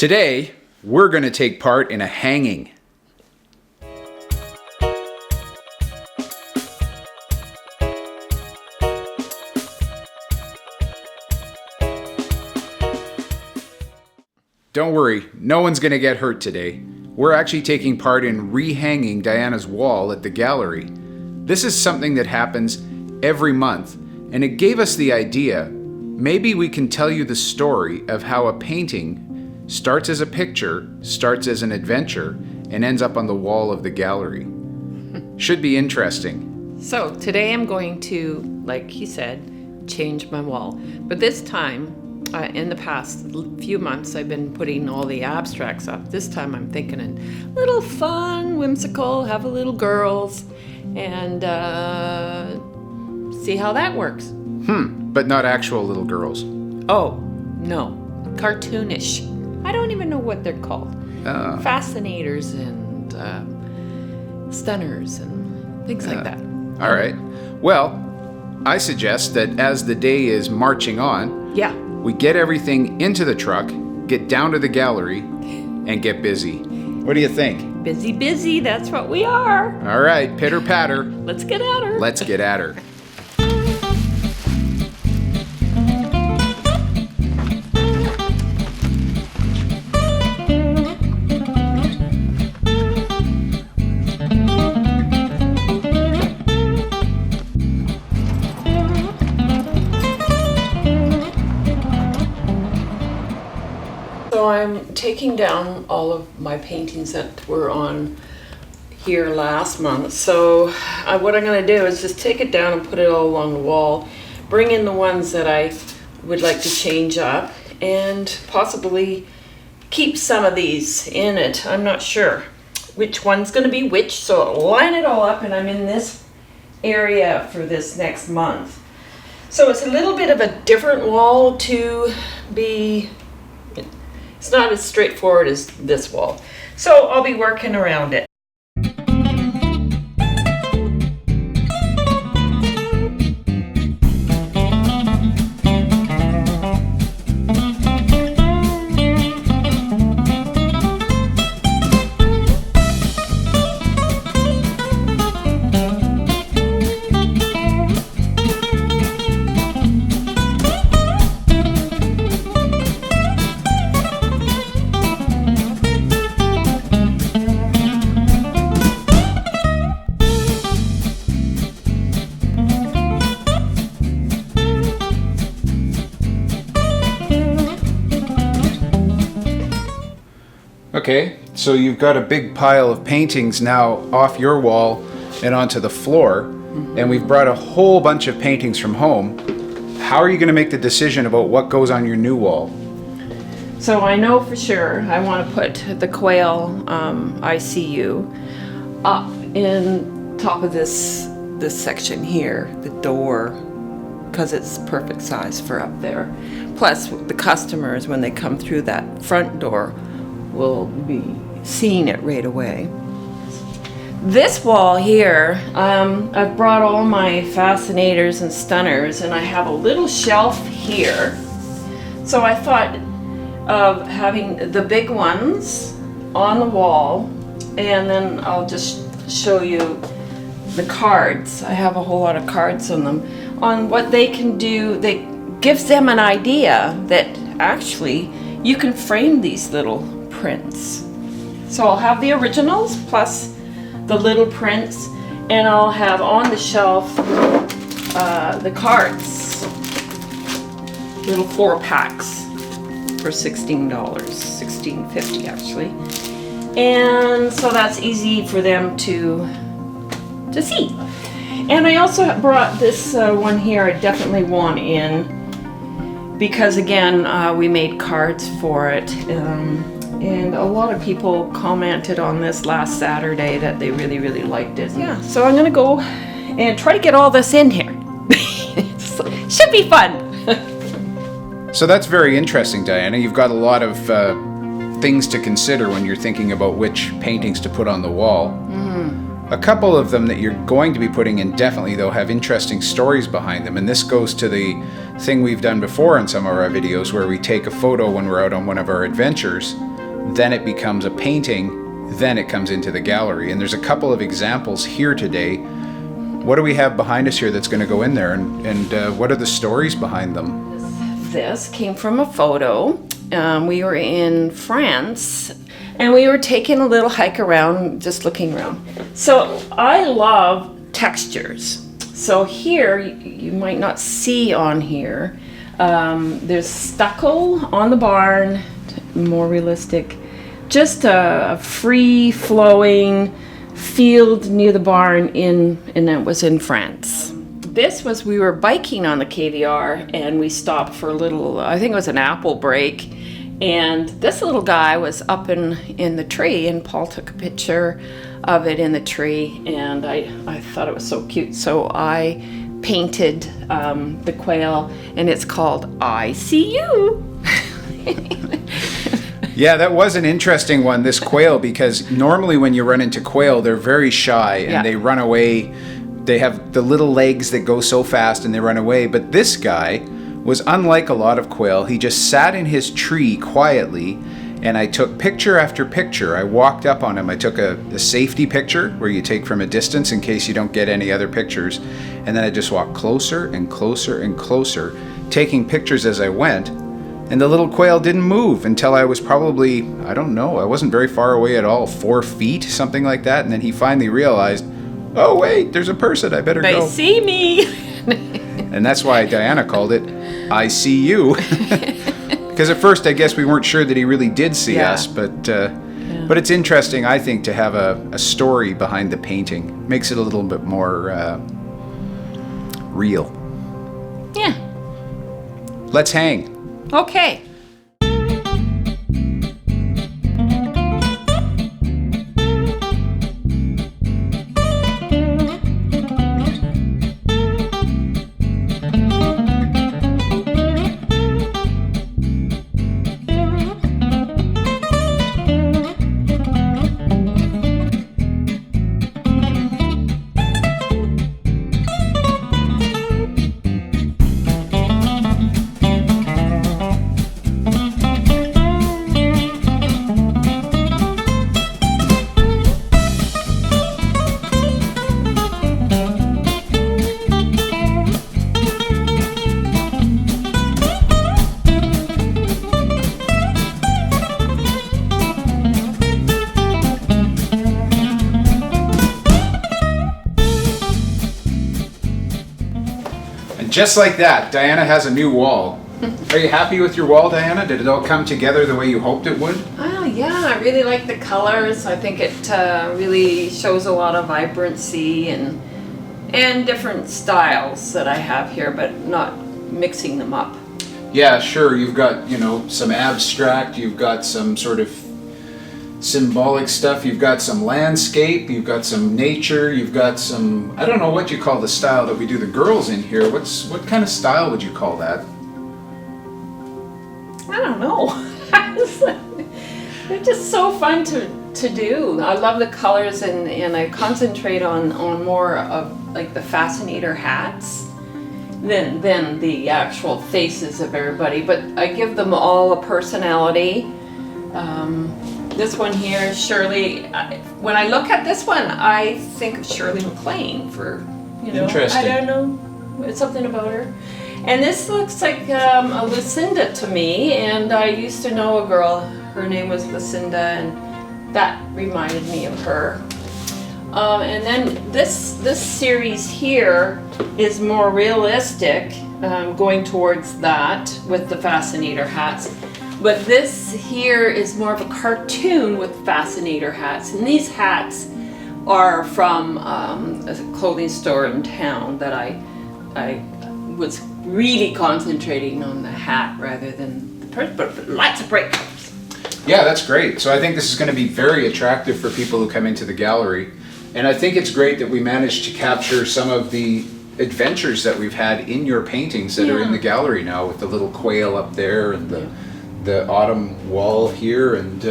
Today, we're going to take part in a hanging. Don't worry, no one's going to get hurt today. We're actually taking part in rehanging Diana's wall at the gallery. This is something that happens every month, and it gave us the idea, maybe we can tell you the story of how a painting starts as a picture, starts as an adventure, and ends up on the wall of the gallery. Should be interesting. So today I'm going to, like he said, change my wall. But this time, in the past few months, I've been putting all the abstracts up. This time I'm thinking a little fun, whimsical, have a little girls, and see how that works. But not actual little girls. Oh, no. Cartoonish. I don't even know what they're called. Fascinators and stunners and things like that. All right. Well, I suggest that as the day is marching on, Yeah. we get everything into the truck, get down to the gallery, and get busy. What do you think? Busy, busy. That's what we are. All right, pitter patter. Let's get at her. Let's get at her. So I'm taking down all of my paintings that were on here last month. So what I'm going to do is just take it down and put it all along the wall, bring in the ones that I would like to change up, and possibly keep some of these in it. I'm not sure which one's going to be which, so I'll line it all up, and I'm in this area for this next month. So it's a little bit of a different wall to be. It's not as straightforward as this wall. So I'll be working around it. Okay, so you've got a big pile of paintings now off your wall and onto the floor, and we've brought a whole bunch of paintings from home. How are you going to make the decision about what goes on your new wall? So I know for sure I want to put the quail ICU up in top of this section here, the door, because it's perfect size for up there. Plus the customers, when they come through that front door, will be seeing it right away. This wall here, I've brought all my fascinators and stunners, and I have a little shelf here. So I thought of having the big ones on the wall, and then I'll just show you the cards. I have a whole lot of cards on them, on what they can do. That gives them an idea that actually you can frame these little prints. So I'll have the originals plus the little prints, and I'll have on the shelf the cards, little 4-packs for $16, $16.50 actually. And so that's easy for them to see. And I also brought this one here I definitely want in, because again we made cards for it. And a lot of people commented on this last Saturday that they really, really liked it. Yeah, so I'm gonna go and try to get all this in here. So, should be fun. So that's very interesting, Diana. You've got a lot of things to consider when you're thinking about which paintings to put on the wall. A couple of them that you're going to be putting in definitely, though, have interesting stories behind them. And this goes to the thing we've done before in some of our videos where we take a photo when we're out on one of our adventures then it becomes a painting, then it comes into the gallery. And there's a couple of examples here today. What do we have behind us here that's going to go in there, and what are the stories behind them? This came from a photo. We were in France and we were taking a little hike around, just looking around. So I love textures. So here, you might not see on here, there's stucco on the barn, more realistic, just a free flowing field near the barn and it was in France. This was, we were biking on the KVR and we stopped for a little, I think it was an apple break. And this little guy was up in the tree and Paul took a picture of it in the tree and I thought it was so cute. So I painted the quail and it's called I See You. Yeah, that was an interesting one, this quail, because normally when you run into quail, they're very shy and they run away. They have the little legs that go so fast and they run away. But this guy was unlike a lot of quail. He just sat in his tree quietly and I took picture after picture. I walked up on him. I took a safety picture where you take from a distance in case you don't get any other pictures. And then I just walked closer and closer and closer, taking pictures as I went. And the little quail didn't move until I was probably, I don't know, I wasn't very far away at all, 4 feet, something like that. And then he finally realized, oh wait, there's a person, I better go. They see me. And that's why Diana called it, I See You. Because at first I guess we weren't sure that he really did see us, but it's interesting, I think, to have a story behind the painting. Makes it a little bit more real. Yeah. Let's hang. Okay. Just like that, Diana has a new wall. Are you happy with your wall, Diana? Did it all come together the way you hoped it would? Oh yeah, I really like the colors. I think it really shows a lot of vibrancy and different styles that I have here, but not mixing them up. Yeah, sure. You've got, some abstract, you've got some sort of symbolic stuff, you've got some landscape, you've got some nature, you've got some, I don't know what you call the style that we do the girls in here. What kind of style would you call that? I don't know. They're just so fun to do. I love the colors and I concentrate on more of like the fascinator hats than the actual faces of everybody, but I give them all a personality. This one here, Shirley, when I look at this one, I think of Shirley MacLaine for, Interesting. I don't know, it's something about her. And this looks like a Lucinda to me, and I used to know a girl, her name was Lucinda, and that reminded me of her. And then this series here is more realistic, going towards that with the fascinator hats. But this here is more of a cartoon with fascinator hats. And these hats are from a clothing store in town that I was really concentrating on the hat rather than the person, but lots of bright colors. Yeah, that's great. So I think this is going to be very attractive for people who come into the gallery. And I think it's great that we managed to capture some of the adventures that we've had in your paintings that are in the gallery now, with the little quail up there and the autumn wall here, and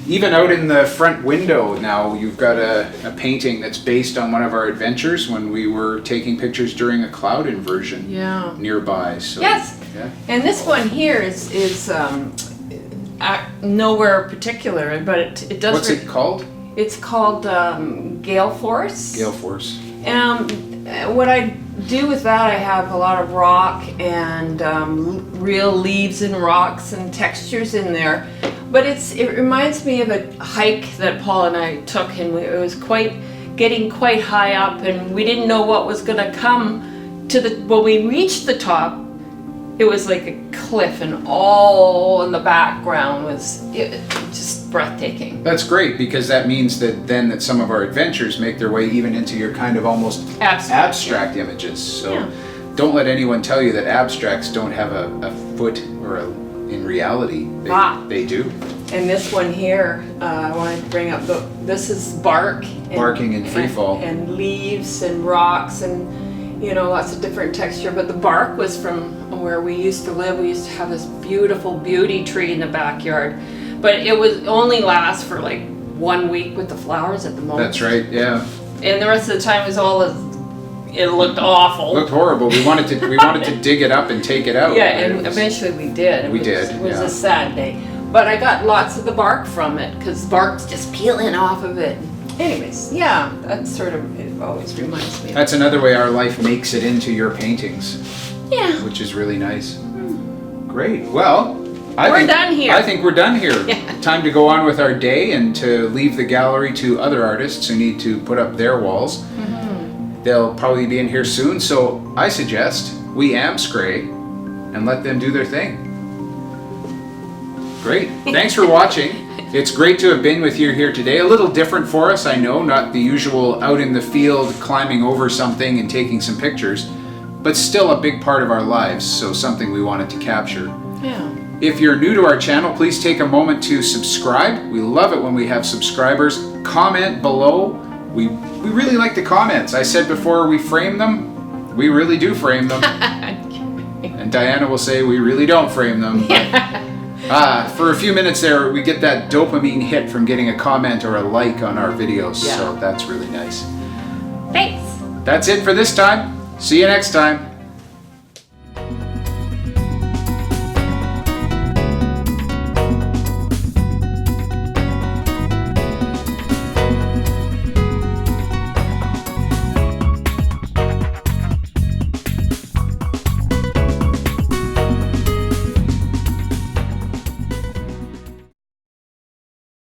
even out in the front window now you've got a painting that's based on one of our adventures when we were taking pictures during a cloud inversion nearby. So, yes, yeah. and this one here is Nowhere particular, but it does. What's it called? It's called Gale Force. Gale Force. What I do with that, I have a lot of rock and real leaves and rocks and textures in there. But it reminds me of a hike that Paul and I took, and it was getting quite high up, and we didn't know what was going to come to when we reached the top. It was like a cliff, and all in the background was just breathtaking. That's great, because that means that some of our adventures make their way even into your kind of almost abstract images. So don't let anyone tell you that abstracts don't have a foot or in reality. They do. And this one here, I wanted to bring up, this is bark. Barking in free fall. And leaves and rocks and lots of different texture. But the bark was from where we used to live. We used to have this beautiful beauty tree in the backyard. But it would only last for like 1 week with the flowers at the moment. That's right, yeah. And the rest of the time it looked awful. It looked horrible. We wanted to dig it up and take it out. Yeah, and eventually we did. It was a sad day. But I got lots of the bark from it, because bark's just peeling off of it. Anyways, yeah, that's sort of, it always reminds me of. That's another way our life makes it into your paintings. Yeah. Which is really nice. Great. Well, we're done here. I think we're done here. Yeah. Time to go on with our day and to leave the gallery to other artists who need to put up their walls. Mm-hmm. They'll probably be in here soon, so I suggest we amscray and let them do their thing. Great. Thanks for watching. It's great to have been with you here today. A little different for us, I know, not the usual out in the field climbing over something and taking some pictures, but still a big part of our lives, so something we wanted to capture. Yeah. If you're new to our channel, please take a moment to subscribe. We love it when we have subscribers. Comment below. We really like the comments. I said before, we frame them. We really do frame them. And Diana will say we really don't frame them. For a few minutes there, we get that dopamine hit from getting a comment or a like on our videos, so that's really nice. Thanks. That's it for this time. See you next time.